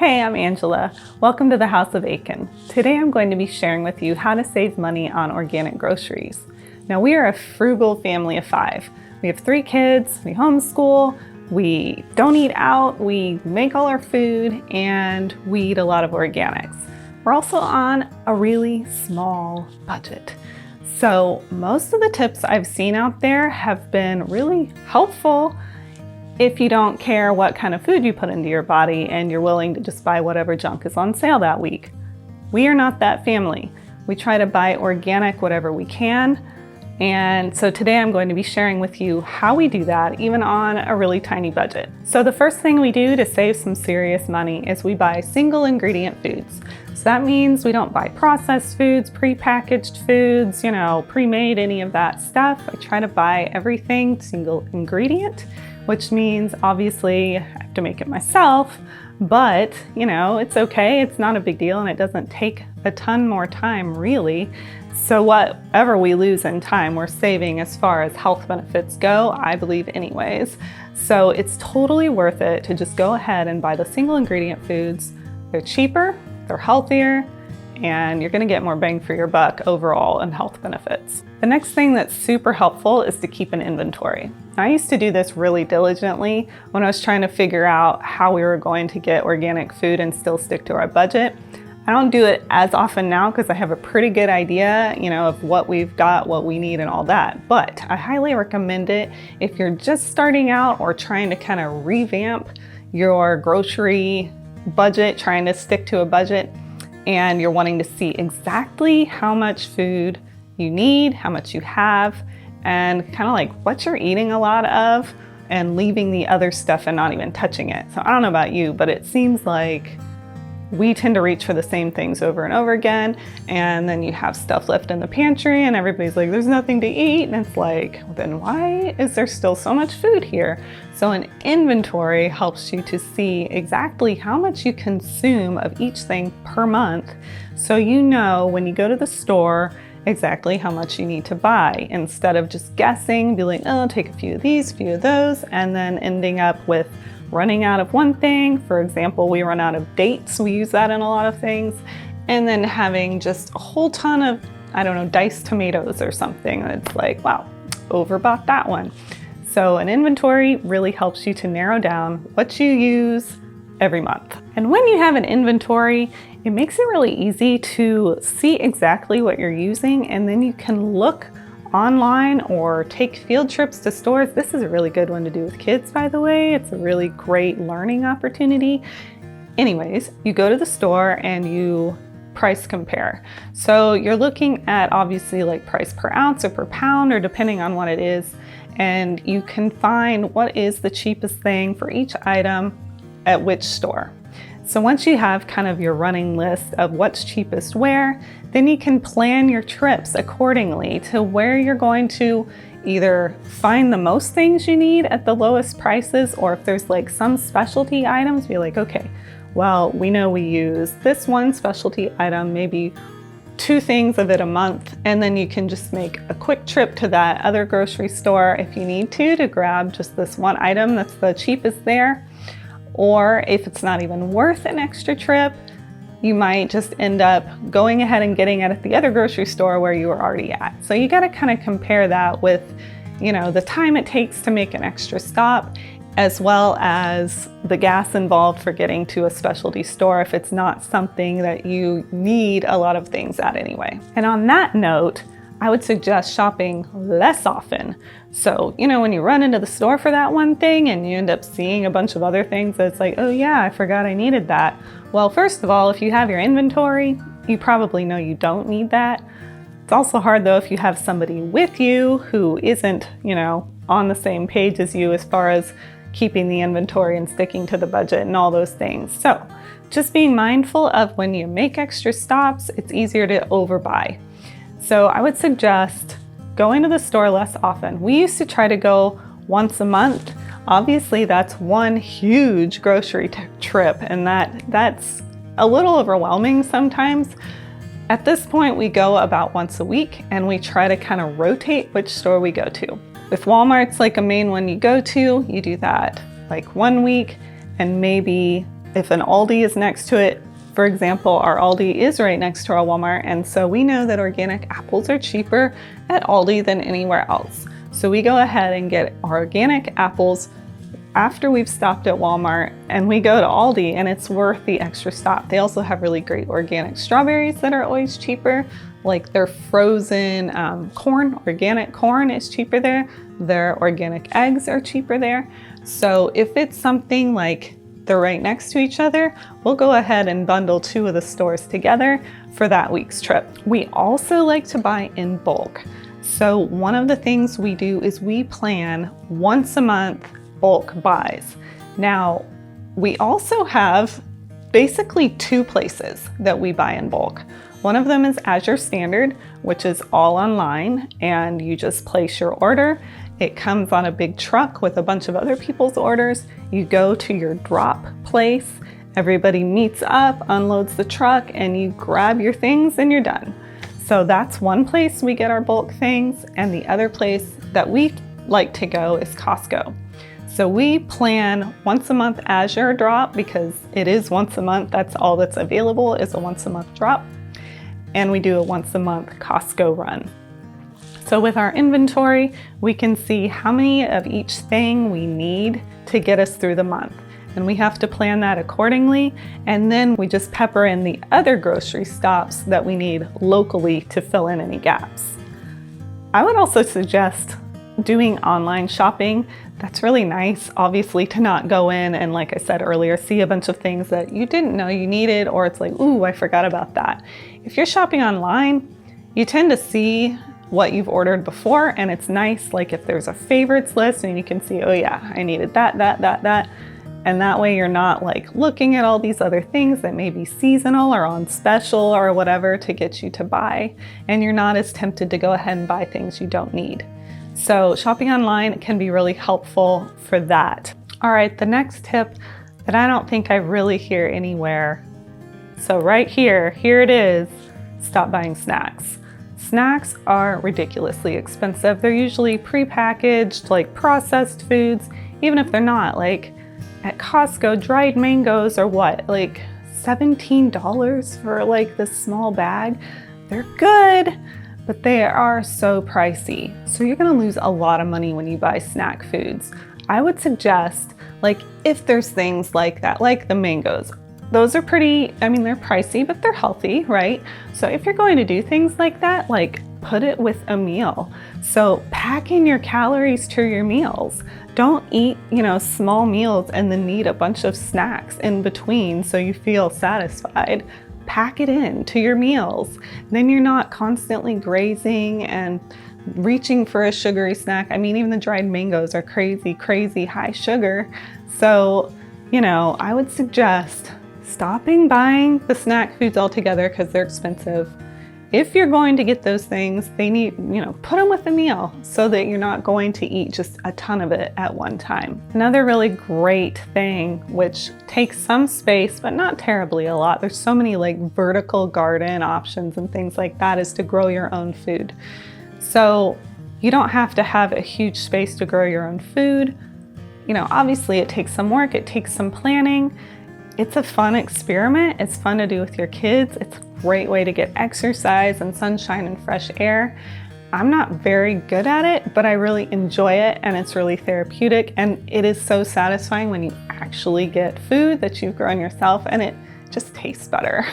Hey, I'm Angela. Welcome to the House of Aiken. Today I'm going to be sharing with you how to save money on organic groceries. Now, we are a frugal family of 5. We have 3 kids, we homeschool, we don't eat out, we make all our food, and we eat a lot of organics. We're also on a really small budget. So most of the tips I've seen out there have been really helpful if you don't care what kind of food you put into your body and you're willing to just buy whatever junk is on sale that week. We are not that family. We try to buy organic whatever we can. And so today I'm going to be sharing with you how we do that, even on a really tiny budget. So the first thing we do to save some serious money is we buy single ingredient foods. So that means we don't buy processed foods, prepackaged foods, pre-made, any of that stuff. I try to buy everything single ingredient, which means obviously I have to make it myself, but it's okay. It's not a big deal and it doesn't take a ton more time really. So whatever we lose in time, we're saving as far as health benefits go, I believe anyways. So it's totally worth it to just go ahead and buy the single ingredient foods. They're cheaper, they're healthier, and you're gonna get more bang for your buck overall in health benefits. The next thing that's super helpful is to keep an inventory. I used to do this really diligently when I was trying to figure out how we were going to get organic food and still stick to our budget. I don't do it as often now because I have a pretty good idea, of what we've got, what we need and all that. But I highly recommend it if you're just starting out or trying to kind of revamp your grocery budget, trying to stick to a budget, and you're wanting to see exactly how much food you need, how much you have, and kind of like what you're eating a lot of and leaving the other stuff and not even touching it. So I don't know about you, but it seems like we tend to reach for the same things over and over again, and then you have stuff left in the pantry and everybody's like, there's nothing to eat, and it's like, well, then why is there still so much food here? So an inventory helps you to see exactly how much you consume of each thing per month, so you know when you go to the store exactly how much you need to buy, instead of just guessing, be like, oh, take a few of these, few of those, and then ending up with running out of one thing. For example, we run out of dates. We use that in a lot of things. And then having just a whole ton of, diced tomatoes or something. It's like, wow, overbought that one. So an inventory really helps you to narrow down what you use every month. And when you have an inventory, it makes it really easy to see exactly what you're using, and then you can look online or take field trips to stores. This is a really good one to do with kids, by the way. It's a really great learning opportunity. Anyways, you go to the store and you price compare. So you're looking at obviously like price per ounce or per pound, or depending on what it is, and you can find what is the cheapest thing for each item at which store. So once you have kind of your running list of what's cheapest where, then you can plan your trips accordingly to where you're going to either find the most things you need at the lowest prices, or if there's like some specialty items, be like, okay, well, we know we use this one specialty item, maybe 2 things of it a month, and then you can just make a quick trip to that other grocery store if you need to grab just this one item that's the cheapest there. Or if it's not even worth an extra trip, you might just end up going ahead and getting it at the other grocery store where you were already at. So you got to kind of compare that with, the time it takes to make an extra stop, as well as the gas involved for getting to a specialty store if it's not something that you need a lot of things at anyway. And on that note, I would suggest shopping less often. So, when you run into the store for that one thing and you end up seeing a bunch of other things that's like, oh yeah, I forgot I needed that. Well, first of all, if you have your inventory, you probably know you don't need that. It's also hard though if you have somebody with you who isn't, on the same page as you as far as keeping the inventory and sticking to the budget and all those things. So just being mindful of when you make extra stops, it's easier to overbuy. So I would suggest going to the store less often. We used to try to go once a month. Obviously, that's one huge grocery trip, and that's a little overwhelming sometimes. At this point, we go about once a week, and we try to kind of rotate which store we go to. If Walmart's like a main one you go to, you do that like one week, and maybe if an Aldi is next to it, for example, our Aldi is right next to our Walmart, and so we know that organic apples are cheaper at Aldi than anywhere else. So we go ahead and get our organic apples after we've stopped at Walmart, and we go to Aldi, and it's worth the extra stop. They also have really great organic strawberries that are always cheaper, like their frozen corn, organic corn is cheaper there. Their organic eggs are cheaper there. So if it's something like they're right next to each other, we'll go ahead and bundle 2 of the stores together for that week's trip. We also like to buy in bulk. So one of the things we do is we plan once a month bulk buys. Now, we also have basically 2 places that we buy in bulk. One of them is Azure Standard, which is all online, and you just place your order. It comes on a big truck with a bunch of other people's orders. You go to your drop place, everybody meets up, unloads the truck, and you grab your things and you're done. So that's one place we get our bulk things, and the other place that we like to go is Costco. So we plan once a month Azure drop because it is once a month. That's all that's available is a once a month drop. And we do a once a month Costco run. So with our inventory, we can see how many of each thing we need to get us through the month. And we have to plan that accordingly. And then we just pepper in the other grocery stops that we need locally to fill in any gaps. I would also suggest doing online shopping. That's really nice, obviously, to not go in and, like I said earlier, see a bunch of things that you didn't know you needed, or it's like, ooh, I forgot about that. If you're shopping online, you tend to see what you've ordered before, and it's nice, like if there's a favorites list and you can see, oh yeah, I needed that. And that way you're not like looking at all these other things that may be seasonal or on special or whatever to get you to buy, and you're not as tempted to go ahead and buy things you don't need. So shopping online can be really helpful for that. All right, the next tip that I don't think I really hear anywhere. So right here it is, stop buying snacks. Snacks are ridiculously expensive. They're usually prepackaged, like processed foods, even if they're not. Like at Costco, dried mangoes are what, like $17 for like this small bag? They're good, but they are so pricey. So you're gonna lose a lot of money when you buy snack foods. I would suggest, like if there's things like that, like the mangoes, those are pretty, I mean, they're pricey, but they're healthy, right? So if you're going to do things like that, like put it with a meal. So pack in your calories to your meals. Don't eat, small meals and then need a bunch of snacks in between so you feel satisfied. Pack it in to your meals. Then you're not constantly grazing and reaching for a sugary snack. I mean, even the dried mangoes are crazy high sugar. So, I would suggest stopping buying the snack foods altogether because they're expensive. If you're going to get those things, they need, put them with a meal so that you're not going to eat just a ton of it at one time. Another really great thing, which takes some space, but not terribly a lot, there's so many like vertical garden options and things like that, is to grow your own food. So you don't have to have a huge space to grow your own food. Obviously it takes some work, it takes some planning. It's a fun experiment. It's fun to do with your kids. It's a great way to get exercise and sunshine and fresh air. I'm not very good at it, but I really enjoy it, and it's really therapeutic, and it is so satisfying when you actually get food that you've grown yourself and it just tastes better.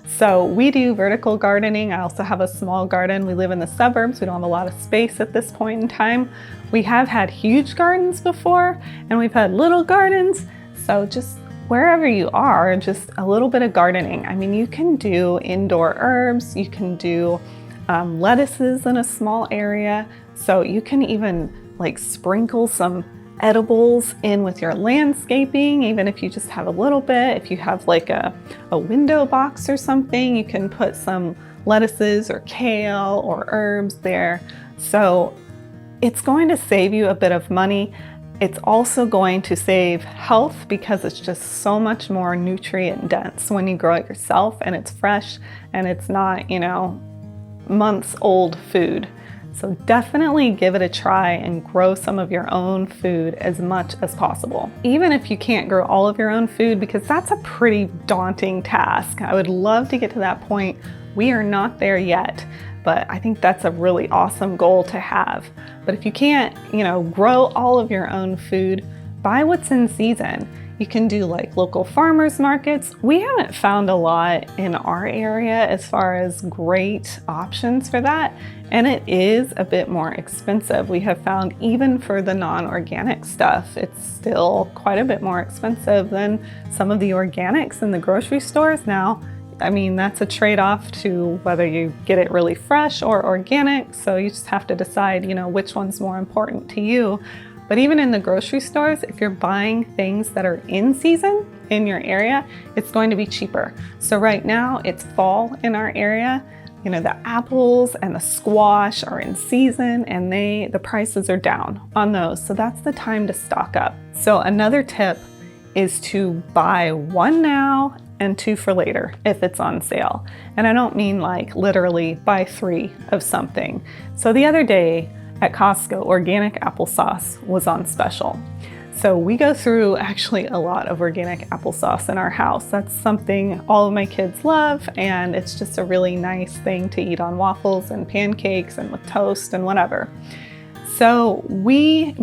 So we do vertical gardening. I also have a small garden. We live in the suburbs. We don't have a lot of space at this point in time. We have had huge gardens before, and we've had little gardens. So just wherever you are, just a little bit of gardening. I mean, you can do indoor herbs, you can do lettuces in a small area. So you can even like sprinkle some edibles in with your landscaping, even if you just have a little bit. If you have like a window box or something, you can put some lettuces or kale or herbs there. So it's going to save you a bit of money. It's also going to save health because it's just so much more nutrient dense when you grow it yourself, and it's fresh and it's not, months old food. So definitely give it a try and grow some of your own food as much as possible. Even if you can't grow all of your own food, because that's a pretty daunting task. I would love to get to that point. We are not there yet, but I think that's a really awesome goal to have. But if you can't, grow all of your own food, buy what's in season. You can do like local farmers markets. We haven't found a lot in our area as far as great options for that. And it is a bit more expensive. We have found even for the non-organic stuff, it's still quite a bit more expensive than some of the organics in the grocery stores now. I mean, that's a trade-off to whether you get it really fresh or organic. So you just have to decide, which one's more important to you. But even in the grocery stores, if you're buying things that are in season in your area, it's going to be cheaper. So right now it's fall in our area. The apples and the squash are in season and the prices are down on those. So that's the time to stock up. So another tip is to buy one now and 2 for later if it's on sale. And I don't mean like literally buy 3 of something. So the other day, at Costco, organic applesauce was on special. So we go through actually a lot of organic applesauce in our house. That's something all of my kids love, and it's just a really nice thing to eat on waffles and pancakes and with toast and whatever. So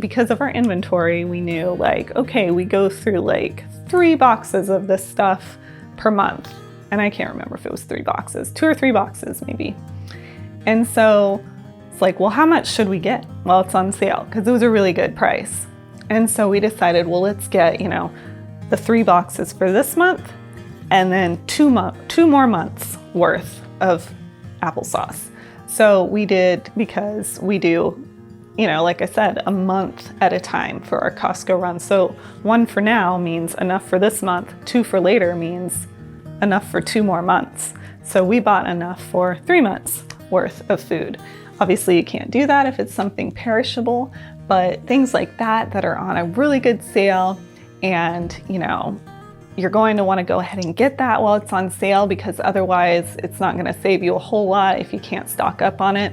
because of our inventory, we knew okay, we go through 3 boxes of this stuff per month. And I can't remember if it was 3 boxes, 2 or 3 boxes maybe. And so it's well, how much should we get? Well, it's on sale because it was a really good price. And so we decided, well, let's get, the 3 boxes for this month and then 2 more months worth of applesauce. So we did, because we do, like I said, a month at a time for our Costco run. So 1 for now means enough for this month. 2 for later means enough for 2 more months. So we bought enough for 3 months worth of food. Obviously, you can't do that if it's something perishable, but things like that are on a really good sale, and you're going to want to go ahead and get that while it's on sale, because otherwise it's not going to save you a whole lot if you can't stock up on it.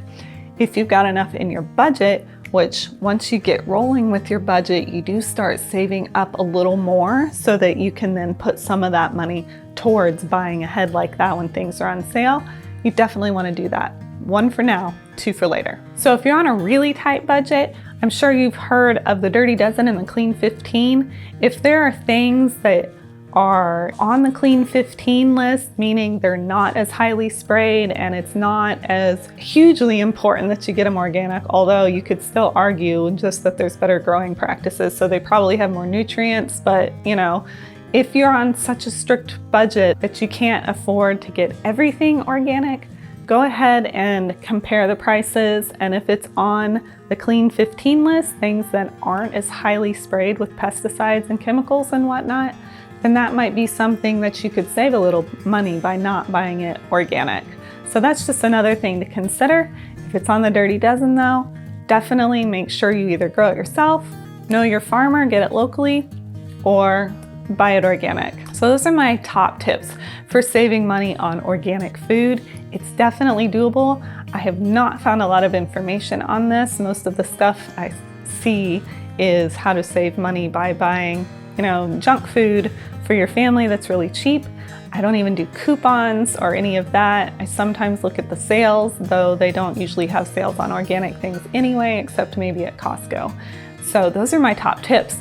If you've got enough in your budget, which once you get rolling with your budget, you do start saving up a little more so that you can then put some of that money towards buying ahead like that when things are on sale. You definitely want to do that. 1 for now, 2 for later. So if you're on a really tight budget, I'm sure you've heard of the Dirty Dozen and the Clean 15. If there are things that are on the Clean 15 list, meaning they're not as highly sprayed and it's not as hugely important that you get them organic, although you could still argue just that there's better growing practices, so they probably have more nutrients. But if you're on such a strict budget that you can't afford to get everything organic, go ahead and compare the prices, and if it's on the Clean 15 list, things that aren't as highly sprayed with pesticides and chemicals and whatnot, then that might be something that you could save a little money by not buying it organic. So that's just another thing to consider. If it's on the Dirty Dozen though, definitely make sure you either grow it yourself, know your farmer, get it locally, or buy it organic. So those are my top tips for saving money on organic food. It's definitely doable. I have not found a lot of information on this. Most of the stuff I see is how to save money by buying, junk food for your family that's really cheap. I don't even do coupons or any of that. I sometimes look at the sales, though they don't usually have sales on organic things anyway, except maybe at Costco. So those are my top tips.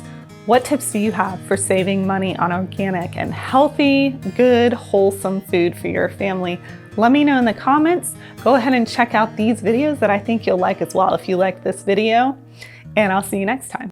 What tips do you have for saving money on organic and healthy, good, wholesome food for your family? Let me know in the comments. Go ahead and check out these videos that I think you'll like as well if you like this video, and I'll see you next time.